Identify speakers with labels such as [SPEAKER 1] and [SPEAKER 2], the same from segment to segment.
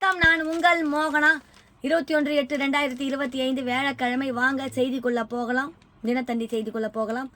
[SPEAKER 1] வணக்கம், நான் உங்கள் மோகனா. 21/8/2025 வியாழக்கிழமை. வாங்க செய்திக்குள்ள போகலாம். தினத்தந்தி செய்திக்குள்ள போகலாம்.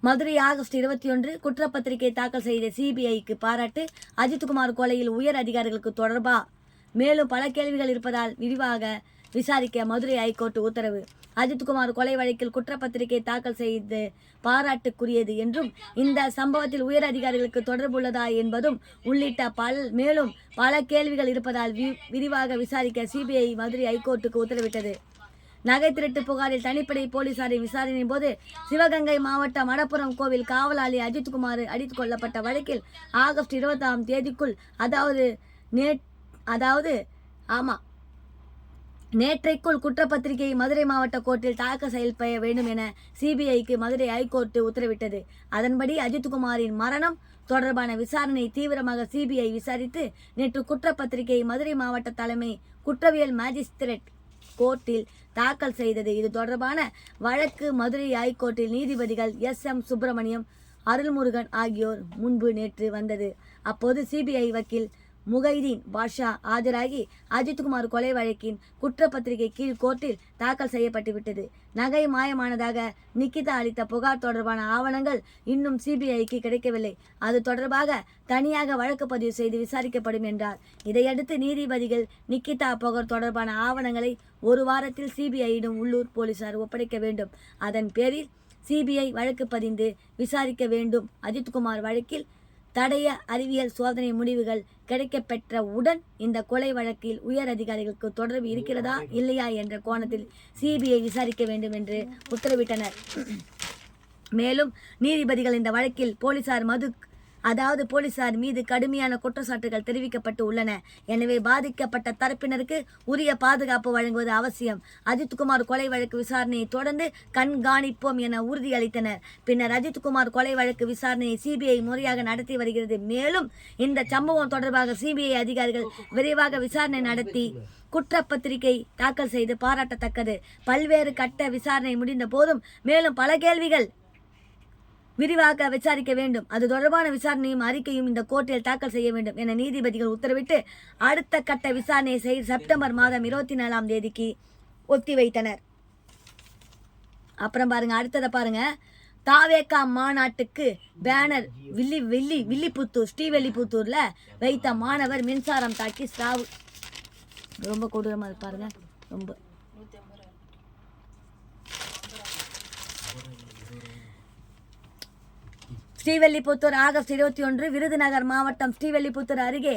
[SPEAKER 1] மதுரை ஆகஸ்ட் 21 குற்றப்பத்திரிகை தாக்கல் செய்த சிபிஐக்கு பாராட்டு. அஜித்குமார் கொலையில் உயர் அதிகாரிகளுக்கு தொடர்பா? மேலும் பல கேள்விகள் இருப்பதால் விரிவாக விசாரிக்க மதுரை ஐகோர்ட் உத்தரவு. அஜித்குமார் கொலை வழக்கில் குற்றப்பத்திரிகை தாக்கல் செய்து பாராட்டுக்குரியது என்றும் இந்த சம்பவத்தில் உயர் அதிகாரிகளுக்கு தொடர்புள்ளதா என்பதும் உள்ளிட்ட மேலும் பல கேள்விகள் இருப்பதால் விரிவாக விசாரிக்க சிபிஐ மதுரை ஐகோர்ட்டுக்கு உத்தரவிட்டது. நகை திருட்டு புகாரில் தனிப்படை போலீசாரின் விசாரணையின் போது சிவகங்கை மாவட்டம் மடப்புரம் கோவில் காவலாளி அஜித்குமார் அடித்துக் கொல்லப்பட்ட வழக்கில் ஆகஸ்ட் 20ஆம் தேதிக்குள் நேற்றைக்குள் குற்றப்பத்திரிகை மதுரை மாவட்ட கோர்ட்டில் தாக்கல் செய்ய வேண்டும் என சிபிஐக்கு மதுரை ஐகோர்ட் உத்தரவிட்டது. அதன்படி அஜித்குமாரின் மரணம் தொடர்பான விசாரணை தீவிரமாக சிபிஐ விசாரித்து நேற்று குற்றப்பத்திரிகை மதுரை மாவட்ட தலைமை குற்றவியல் மேஜிஸ்திரேட் கோர்ட்டில் தாக்கல் செய்தது. இது தொடர்பான வழக்கு மதுரை ஐகோர்ட்டில் நீதிபதிகள் SM சுப்பிரமணியம், அருள்முருகன் ஆகியோர் முன்பு நேற்று வந்தது. அப்போது சிபிஐ வக்கீல் முகைதீன் பாஷா ஆஜராகி அஜித்குமார் கொலை வழக்கின் குற்றப்பத்திரிகை கீழ் கோர்ட்டில் தாக்கல் செய்யப்பட்டுவிட்டது. நகை மாயமானதாக நிக்கிதா அளித்த புகார் தொடர்பான ஆவணங்கள் இன்னும் சிபிஐக்கு கிடைக்கவில்லை. அது தொடர்பாக தனியாக வழக்கு பதிவு செய்து விசாரிக்கப்படும் என்றார். இதையடுத்து நீதிபதிகள் நிக்கிதா புகார் தொடர்பான ஆவணங்களை ஒரு வாரத்தில் சிபிஐயிடம் உள்ளூர் போலீசார் ஒப்படைக்க வேண்டும். அதன் பேரில் சிபிஐ வழக்கு பதிந்து விசாரிக்க வேண்டும். அஜித்குமார் வழக்கில் தடய அறிவியல் சோதனை முடிவுகள் கிடைக்கப்பெற்ற உடன் இந்த கொலை வழக்கில் உயர் அதிகாரிகளுக்கு தொடர்பு இருக்கிறதா இல்லையா என்ற கோணத்தில் சிபிஐ விசாரிக்க வேண்டும் என்று உத்தரவிட்டனர். மேலும் நீதிபதிகள் இந்த வழக்கில் போலீசார் மீது கடுமையான குற்றச்சாட்டுகள் தெரிவிக்கப்பட்டு உள்ளன. எனவே பாதிக்கப்பட்ட தரப்பினருக்கு உரிய பாதுகாப்பு வழங்குவது அவசியம். அஜித்குமார் கொலை வழக்கு விசாரணையை தொடர்ந்து கண்காணிப்போம் என உறுதியளித்தனர். பின்னர் அஜித்குமார் கொலை வழக்கு விசாரணையை சிபிஐ முறையாக நடத்தி வருகிறது. மேலும் இந்த சம்பவம் தொடர்பாக சிபிஐ அதிகாரிகள் விரைவாக விசாரணை நடத்தி குற்றப்பத்திரிகை தாக்கல் செய்து பாராட்டத்தக்கது. பல்வேறு கட்ட விசாரணை முடிந்த போதும் மேலும் பல கேள்விகள் விரிவாக விசாரிக்க வேண்டும். அது தொடர்பான விசாரணையும் அறிக்கையும் இந்த கோர்ட்டில் தாக்கல் செய்ய வேண்டும் என நீதிபதிகள் உத்தரவிட்டு அடுத்த கட்ட விசாரணையை செப்டம்பர் மாதம் 24ஆம் தேதிக்கு ஒத்திவைத்தனர். அப்புறம் பாருங்க, அடுத்ததை பாருங்க. தாவேகா மாநாட்டுக்கு பேனர் வில்லிபுத்தூர் ஸ்ரீவில்லிபுத்தூர்ல வைத்த மாணவர் மின்சாரம் தாக்கி சாவு. ரொம்ப கொடூரமா பாருங்க. ரொம்ப ஸ்ரீவில்லிபுத்தூர் ஆகஸ்ட் 21 விருதுநகர் மாவட்டம் ஸ்ரீவில்லிபுத்தூர் அருகே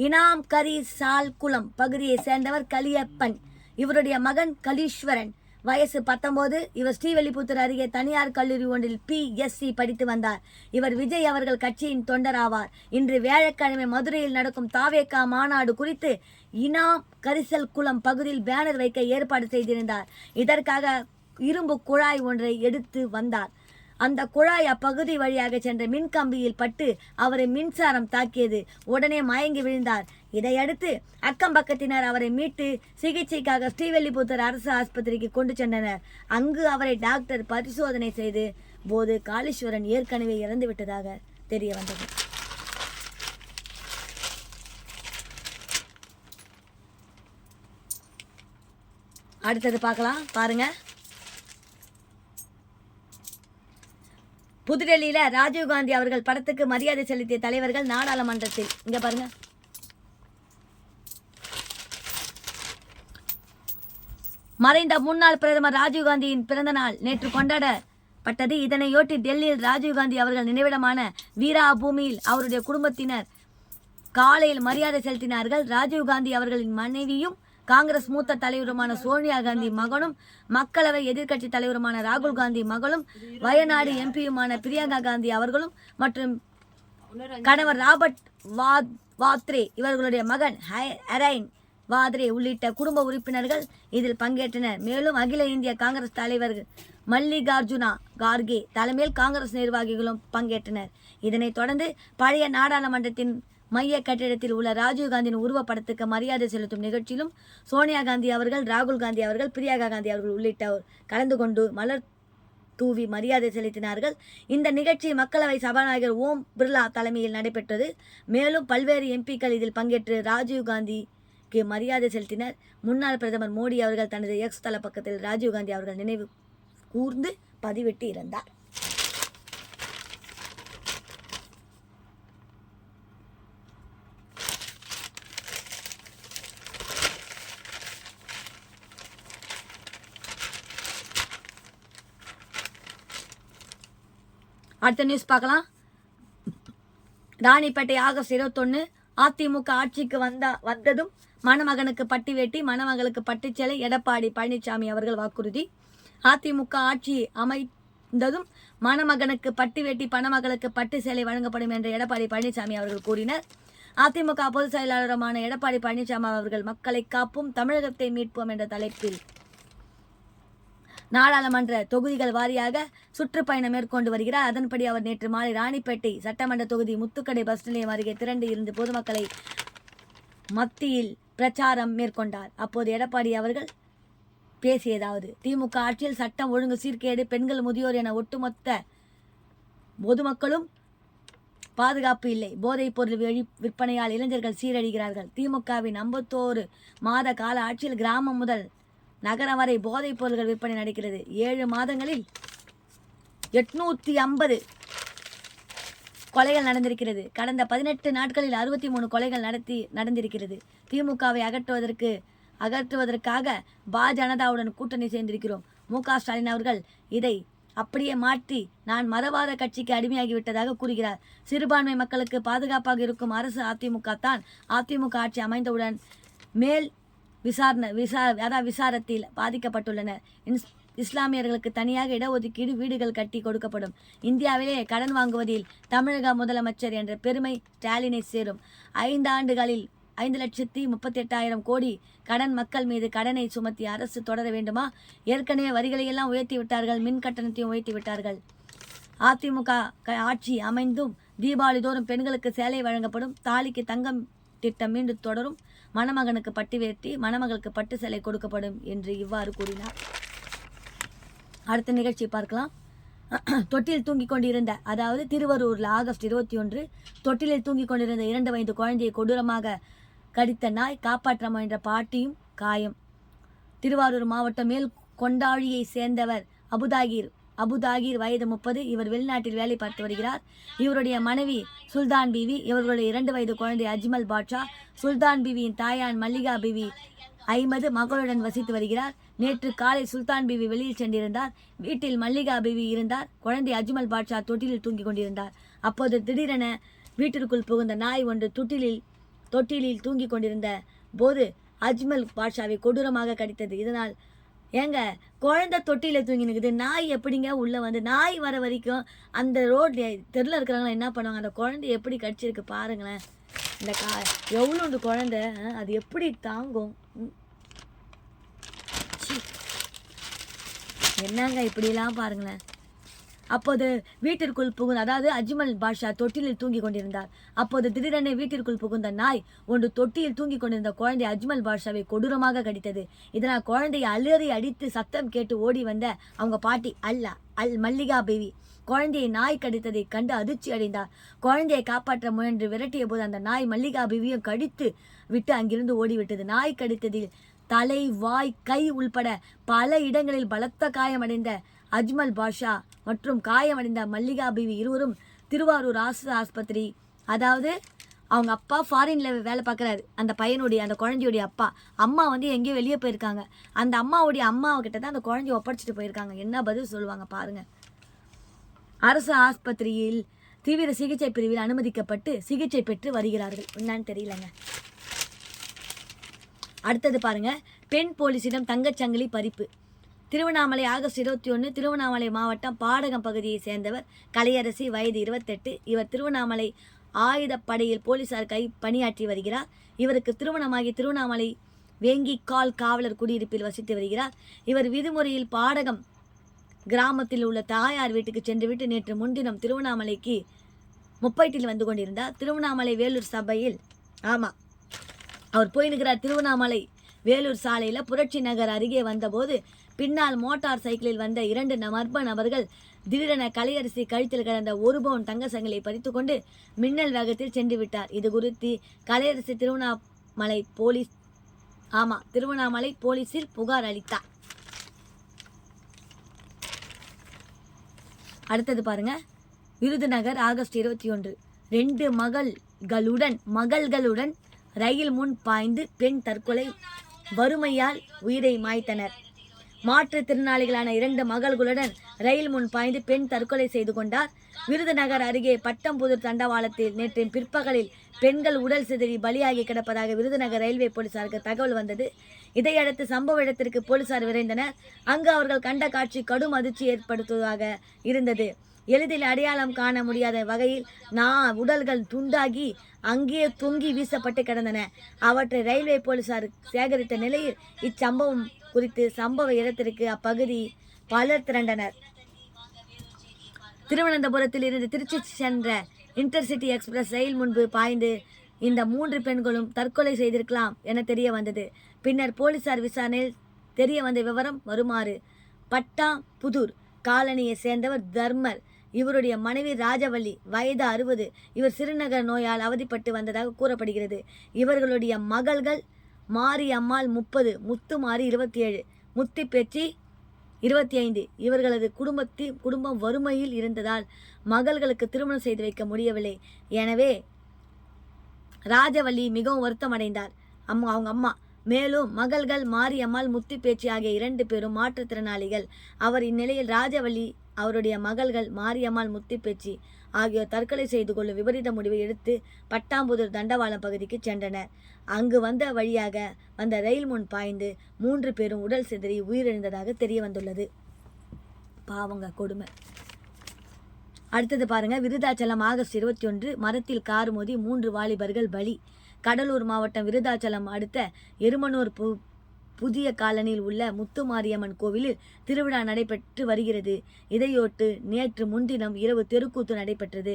[SPEAKER 1] இனாம் கரி சால்குளம் பகுதியை சேர்ந்தவர் கலியப்பன். இவருடைய மகன் கலீஸ்வரன், வயசு 19. இவர் ஸ்ரீவில்லிபுத்தூர் அருகே தனியார் கல்லூரி ஒன்றில் PSC படித்து வந்தார். இவர் விஜய் அவர்கள் கட்சியின் தொண்டர் ஆவார். இன்று வியாழக்கிழமை மதுரையில் நடக்கும் தாவேகா மாநாடு குறித்து இனாம் கரிசல்குளம் பகுதியில் பேனர் வைக்க ஏற்பாடு செய்திருந்தார். இதற்காக இரும்பு குழாய் ஒன்றை எடுத்து வந்தார். அந்த குழாய் அப்பகுதி வழியாக சென்ற மின்கம்பியில் பட்டு அவரை மின்சாரம் தாக்கியது. உடனே மயங்கி விழுந்தார். இதையடுத்து அக்கம் பக்கத்தினர் அவரை மீட்டு சிகிச்சைக்காக ஸ்ரீவில்லிபுத்தூர் அரசு ஆஸ்பத்திரிக்கு கொண்டு சென்றனர். அங்கு அவரை டாக்டர் பரிசோதனை செய்து போது காளீஸ்வரன் ஏற்கனவே இறந்து விட்டதாக தெரிய வந்தது. அடுத்தது பார்க்கலாம், பாருங்க. புதுடெல்லியில ராஜீவ்காந்தி அவர்கள் படத்துக்கு மரியாதை செலுத்திய தலைவர்கள் நாடாளுமன்றத்தில். இங்க பாருங்க, மறைந்த முன்னாள் பிரதமர் ராஜீவ்காந்தியின் பிறந்த நாள் நேற்று கொண்டாடப்பட்டது. இதனையொட்டி டெல்லியில் ராஜீவ்காந்தி அவர்கள் நினைவிடமான வீரா பூமியில் அவருடைய குடும்பத்தினர் காலையில் மரியாதை செலுத்தினார்கள். ராஜீவ்காந்தி அவர்களின் மனைவியும் காங்கிரஸ் மூத்த தலைவருமான சோனியா காந்தி மகனும் மக்களவை எதிர்க்கட்சி தலைவருமான ராகுல் காந்தி மகளும் வயநாடு MPயுமான பிரியங்கா காந்தி அவர்களும் மற்றும் கணவர் ராபர்ட் வாத்ரே இவர்களுடைய மகன் ஹரைன் வாத்ரே உள்ளிட்ட குடும்ப உறுப்பினர்கள் இதில் பங்கேற்றனர். மேலும் அகில இந்திய காங்கிரஸ் தலைவர் மல்லிகார்ஜுனா கார்கே தலைமையில் காங்கிரஸ் நிர்வாகிகளும் பங்கேற்றனர். இதனைத் தொடர்ந்து பழைய நாடாளுமன்றத்தின் மைய கட்டிடத்தில் உள்ள ராஜீவ்காந்தியின் உருவப்படத்துக்கு மரியாதை செலுத்தும் நிகழ்ச்சியிலும் சோனியா காந்தி அவர்கள், ராகுல் காந்தி அவர்கள், பிரியங்கா காந்தி அவர்கள் உள்ளிட்டோர் கலந்து கொண்டு மலர் தூவி மரியாதை செலுத்தினார்கள். இந்த நிகழ்ச்சி மக்களவை சபாநாயகர் ஓம் பிர்லா தலைமையில் நடைபெற்றது. மேலும் பல்வேறு MPக்கள் இதில் பங்கேற்று ராஜீவ்காந்தி மரியாதை செலுத்தினர். முன்னாள் பிரதமர் மோடி அவர்கள் தனது எக்ஸ் தள பக்கத்தில் ராஜீவ்காந்தி அவர்கள் நினைவு கூர்ந்து பதிவிட்டு இருந்தார். அடுத்த நியூஸ் பார்க்கலாம். ராணிப்பேட்டை ஆகஸ்ட் 21 அதிமுக ஆட்சிக்கு வந்ததும் மணமகனுக்கு பட்டி வேட்டி மணமகளுக்கு பட்டுச்சேலை எடப்பாடி பழனிசாமி அவர்கள் வாக்குறுதி. அதிமுக ஆட்சி அமைந்ததும் மணமகனுக்கு பட்டு வேட்டி பணமகளுக்கு பட்டு சேலை வழங்கப்படும் என்று எடப்பாடி பழனிசாமி அவர்கள் கூறினர். அதிமுக பொதுச் செயலாளருமான எடப்பாடி பழனிசாமி அவர்கள் மக்களை காப்போம் தமிழகத்தை மீட்போம் என்ற தலைப்பில் நாடாளுமன்ற தொகுதிகள் வாரியாக சுற்றுப்பயணம் மேற்கொண்டு வருகிறார். அதன்படி அவர் நேற்று மாலை ராணிப்பேட்டை சட்டமன்ற தொகுதி முத்துக்கடை பஸ் நிலையம் அருகே திரண்டு இருந்து பொதுமக்களை மத்தியில் பிரச்சாரம் மேற்கொண்டார். அப்போது எடப்பாடி அவர்கள் பேசியதாவது: திமுக ஆட்சியில் சட்டம் ஒழுங்கு சீர்கேடு, பெண்கள், முதியோர் என ஒட்டுமொத்த பொதுமக்களும் பாதுகாப்பு இல்லை. போதைப் பொருள் விற்பனையால் இளைஞர்கள் சீரழிகிறார்கள். திமுகவின் 51 மாத கால ஆட்சியில் கிராமம் முதல் நகரம் வரை போதைப் பொருள்கள் விற்பனை நடக்கிறது. 7 மாதங்களில் 850 கொலைகள் நடந்திருக்கிறது. கடந்த 18 நாட்களில் 63 கொலைகள் நடந்திருக்கிறது. திமுகவை அகற்றுவதற்காக பாஜனதாவுடன் கூட்டணி சேர்ந்திருக்கிறோம். மு.க. ஸ்டாலின் அவர்கள் இதை அப்படியே மாற்றி நான் மதவாத கட்சிக்கு அடிமையாகிவிட்டதாக கூறுகிறார். சிறுபான்மை மக்களுக்கு பாதுகாப்பாக இருக்கும் அரசு அதிமுக தான். அதிமுக ஆட்சி அமைந்தவுடன் மேல் விசாரத்தில் பாதிக்கப்பட்டுள்ளனர். இஸ்லாமியர்களுக்கு தனியாக இடஒதுக்கீடு, வீடுகள் கட்டி கொடுக்கப்படும். இந்தியாவிலே கடன் வாங்குவதில் தமிழக முதலமைச்சர் என்ற பெருமை ஸ்டாலினை சேரும். 5 ஆண்டுகளில் 5,38,000 கோடி கடன். மக்கள் மீது கடனை சுமத்தி அரசு தொடர வேண்டுமா? ஏற்கனவே வரிகளையெல்லாம் உயர்த்தி விட்டார்கள், மின் கட்டணத்தையும் உயர்த்தி விட்டார்கள். அதிமுக ஆட்சி அமைந்தும் தீபாவளி தோறும் பெண்களுக்கு சேலை வழங்கப்படும். தாலிக்கு தங்கம் திட்டம் மீண்டும் தொடரும். மணமகனுக்கு பட்டு வேட்டி மணமகளுக்கு பட்டு சேலை கொடுக்கப்படும் என்று இவ்வாறு கூறினார். அடுத்த நிகழ்ச்சி பார்க்கலாம். தொட்டில் தூங்கிக் கொண்டிருந்த, அதாவது திருவரூரில் ஆகஸ்ட் 21 தொட்டிலில் தூங்கிக் கொண்டிருந்த 2 வயது குழந்தையை கொடூரமாக கடித்த நாய். காப்பாற்ற முயன்ற பாட்டியும் காயம். திருவாரூர் மாவட்டம் மேல் கொண்டாழியை சேர்ந்தவர் அபுதாகிர் வயது 30. இவர் வெளிநாட்டில் வேலை பார்த்து வருகிறார். இவருடைய மனைவி சுல்தான் பிவி, இவர்களுடைய 2 வயது குழந்தை அஜ்மல் பாட்ஷா. சுல்தான் பிவியின் தாயான் மல்லிகா பிவி 50 மகளுடன் வசித்து வருகிறார். நேற்று காலை சுல்தான் பிவி வெளியில் சென்றிருந்தார். வீட்டில் மல்லிகா பிவி இருந்தார். குழந்தை அஜ்மல் பாட்ஷா தொட்டிலில் தூங்கிக் கொண்டிருந்தார். அப்போது திடீரென வீட்டிற்குள் புகுந்த நாய் ஒன்று தொட்டிலில் தூங்கிக் கொண்டிருந்த போது அஜ்மல் பாட்ஷாவை கொடூரமாக கடித்தது. இதனால் ஏங்க குழந்தை தொட்டியில் தூங்கி நிற்குது, நாய் எப்படிங்க உள்ளே வந்து? நாய் வர வரைக்கும் அந்த தெருவில் இருக்கிறவங்களாம் என்ன பண்ணுவாங்க? அந்த குழந்தை எப்படி கடிச்சிருக்கு பாருங்களேன். இந்த எவ்வளோண்டு குழந்தை, அது எப்படி தாங்கும்? என்னங்க இப்படிலாம் பாருங்களேன். அப்போது வீட்டிற்குள் புகுந்த, அதாவது அஜ்மல் பாட்ஷா தொட்டிலில் தூங்கி கொண்டிருந்தார். அப்போது திடீரென வீட்டிற்குள் புகுந்த நாய் ஒன்று தொட்டியில் தூங்கி கொண்டிருந்த குழந்தை அஜ்மல் பாட்ஷாவை கொடூரமாக கடித்தது. இதனால் குழந்தையை அலறி அடித்து சத்தம் கேட்டு ஓடி வந்த அவங்க பாட்டி மல்லிகா பேவி குழந்தையை நாய் கடித்ததை கண்டு அதிர்ச்சி அடைந்தார். குழந்தையை காப்பாற்ற முயன்று விரட்டிய போது அந்த நாய் மல்லிகா பேவியும் கடித்து விட்டு அங்கிருந்து ஓடிவிட்டது. நாய் கடித்ததில் தலை, வாய், கை உள்பட பல இடங்களில் பலத்த காயமடைந்த அஜ்மல் பாட்ஷா மற்றும் காயமடைந்த மல்லிகா பிவி இருவரும் திருவாரூர் அரசு ஆஸ்பத்திரி, அதாவது அவங்க அப்பா ஃபாரின்ல வேலை பார்க்குறாரு, அந்த குழந்தையுடைய அப்பா, அம்மா எங்கேயோ வெளியே போயிருக்காங்க. அந்த அம்மாவை கிட்ட தான் அந்த குழந்தைய ஒப்படைச்சிட்டு போயிருக்காங்க. என்ன பதில் சொல்லுவாங்க பாருங்க. அரசு ஆஸ்பத்திரியில் தீவிர சிகிச்சை பிரிவில் அனுமதிக்கப்பட்டு சிகிச்சை பெற்று வருகிறார்கள். என்னன்னு தெரியலங்க. அடுத்தது பாருங்க. பெண் போலீசிடம் தங்கச்சங்கிலி பறிப்பு. திருவண்ணாமலை ஆகஸ்ட் 21 திருவண்ணாமலை மாவட்டம் பாடகம் பகுதியை சேர்ந்தவர் கலையரசி, வயது 28. இவர் திருவண்ணாமலை ஆயுதப்படையில் போலீசார் பணியாற்றி வருகிறார். இவருக்கு திருமணமாகி திருவண்ணாமலை வேங்கிக்கால் காவலர் குடியிருப்பில் வசித்து வருகிறார். இவர் விடுமுறையில் பாடகம் கிராமத்தில் உள்ள தாயார் வீட்டுக்கு சென்றுவிட்டு நேற்று முன்தினம் திருவண்ணாமலைக்கு முப்பைட்டில் வந்து கொண்டிருந்தார். திருவண்ணாமலை வேலூர் சபையில் அவர் போயினுக்கிறார். திருவண்ணாமலை வேலூர் சாலையில் புரட்சி நகர் அருகே வந்தபோது பின்னால் மோட்டார் சைக்கிளில் வந்த 2 மர்ம நபர்கள் திடீரென கலையரசி கழுத்தில் கிடந்த 1 பவுன் தங்க சங்கிலை பறித்து கொண்டு மின்னல் வேகத்தில் சென்று விட்டார். இது குறித்து கலையரசி திருவண்ணாமலை போலீஸ் ஆமா, திருவண்ணாமலை போலீசில் புகார் அளித்தார். அடுத்தது பாருங்க, விருதுநகர் ஆகஸ்ட் 21. 2 மகள்களுடன் ரயில் முன் பாய்ந்து பெண் தற்கொலை, வறுமையால் உயிரை மாய்த்தனர். மாற்றுத்திறனாளிகளான 2 மகள்களுடன் ரயில் முன் பாய்ந்து பெண் தற்கொலை செய்து கொண்டார். விருதுநகர் அருகே பட்டம்புதூர் தண்டவாளத்தில் நேற்று பிற்பகலில் பெண்கள் உடல் சிதறி பலியாகி கிடப்பதாக விருதுநகர் ரயில்வே போலீசாருக்கு தகவல் வந்தது. இதையடுத்து சம்பவ இடத்திற்கு போலீசார் விரைந்தனர். அங்கு அவர்கள் கண்ட காட்சி கடும் அதிர்ச்சி ஏற்படுத்துவதாக இருந்தது. எளிதில் அடையாளம் காண முடியாத வகையில் உடல்கள் துண்டாகி அங்கேயே தொங்கி வீசப்பட்டு கிடந்தன. அவற்றை ரயில்வே போலீசார் சேகரித்த நிலையில் இச்சம்பவம் குறித்து சம்பவ இடத்திற்கு அப்பகுதி பலர் திரண்டனர். திருவனந்தபுரத்தில் இருந்து திருச்சி சென்ற இன்டர்சிட்டி எக்ஸ்பிரஸ் ரயில் முன்பு பாய்ந்து இந்த 3 பெண்களும் தற்கொலை செய்திருக்கலாம் என தெரிய வந்தது. பின்னர் போலீசார் விசாரணையில் தெரிய வந்த விவரம் வருமாறு: பட்டாம்புதூர் காலனியை சேர்ந்தவர் தர்மர். இவருடைய மனைவி ராஜவள்ளி, வயது 60. இவர் சிறுநகர் நோயால் அவதிப்பட்டு வந்ததாக கூறப்படுகிறது. இவர்களுடைய மகள்கள் மாரியம்மாள் 30, முத்துமாரி 27, முத்திப்பேச்சி 25. இவர்களது குடும்பம் வறுமையில் இருந்ததால் மகள்களுக்கு திருமணம் செய்து வைக்க முடியவில்லை. எனவே ராஜவள்ளி மிகவும் வருத்தம் அடைந்தார், அவங்க அம்மா. மேலும் மகள்கள் மாரியம்மாள், முத்திப்பேச்சி ஆகிய 2 பேரும் மாற்றுத்திறனாளிகள். அவர் இந்நிலையில் ராஜவள்ளி, அவருடைய மகள்கள் மாரியம்மாள், முத்திப்பேச்சி ஆகியோர் தற்கொலை செய்து கொள்ளும் விபரீத முடிவை எடுத்து பட்டாம்புதூர் தண்டவாளம் பகுதிக்கு சென்றனர். அங்கு வழியாக வந்த ரயில் முன் பாய்ந்து 3 பேரும் உடல் சிதறி உயிரிழந்ததாக தெரிய வந்துள்ளது. பாவங்க, கொடுமை. அடுத்தது பாருங்க, விருதாச்சலம் ஆகஸ்ட் 21. மரத்தில் கார் மோதி 3 வாலிபர்கள் பலி. கடலூர் மாவட்டம் விருதாச்சலம் அடுத்த எருமனூர் புதிய காலனியில் உள்ள முத்துமாரியம்மன் கோவிலில் திருவிழா நடைபெற்று வருகிறது. இதையொட்டு நேற்று முன்தினம் இரவு தெருக்கூத்து நடைபெற்றது.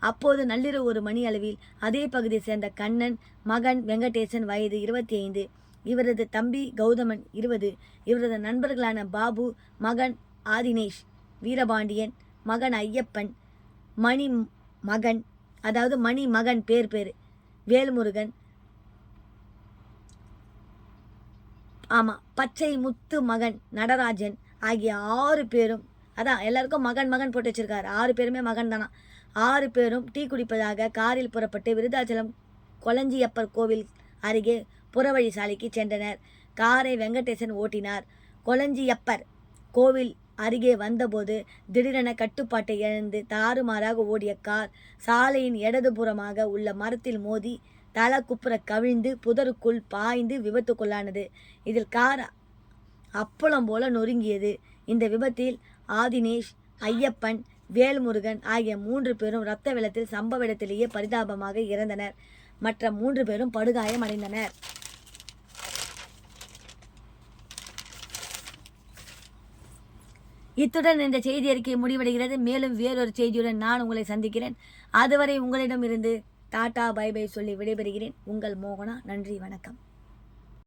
[SPEAKER 1] அப்போது நள்ளிரவு 1 மணி அளவில் அதே பகுதியை சேர்ந்த கண்ணன் மகன் வெங்கடேசன், வயது 25, இவரது தம்பி கௌதமன் 20, இவரது நண்பர்களான பாபு, மகன் ஆதினேஷ், வீரபாண்டியன், மகன் ஐயப்பன், மணி மகன் பேர் வேல்முருகன், பச்சை முத்து மகன் நடராஜன் ஆகிய 6 பேரும், எல்லாருக்கும் மகன் போட்டு வச்சிருக்காரு. 6 பேருமே மகன் தானா. 6 பேரும் டீ குடிப்பதாக காரில் புறப்பட்டு விருதாச்சலம் கொளஞ்சியப்பர் கோவில் அருகே புறவழி சாலைக்கு சென்றனர். காரை வெங்கடேசன் ஓட்டினார். கொளஞ்சியப்பர் கோவில் அருகே வந்தபோது திடீரென கட்டுப்பாட்டை இழந்து தாறுமாறாக ஓடிய கார் சாலையின் இடதுபுறமாக உள்ள மரத்தில் மோதி தலை குப்புற கவிழ்ந்து புதருக்குள் பாய்ந்து விபத்துக்குள்ளானது. இதில் கார் அப்பளம் போல நொறுங்கியது. இந்த விபத்தில் ஆதினேஷ், ஐயப்பன், வேல்முருகன் ஆகிய 3 பேரும் இரத்த வெள்ளத்தில் சம்பவ இடத்திலேயே பரிதாபமாக இறந்தனர். மற்ற 3 பேரும் படுகாயம் அடைந்தனர். இத்துடன் இந்த செய்தி அறிக்கை முடிவடைகிறது. மேலும் வேறொரு செய்தியுடன் நான் உங்களை சந்திக்கிறேன். அதுவரை உங்களிடமிருந்து டாடா பை பை சொல்லி விடைபெறுகிறேன். உங்கள் மோகனா. நன்றி, வணக்கம்.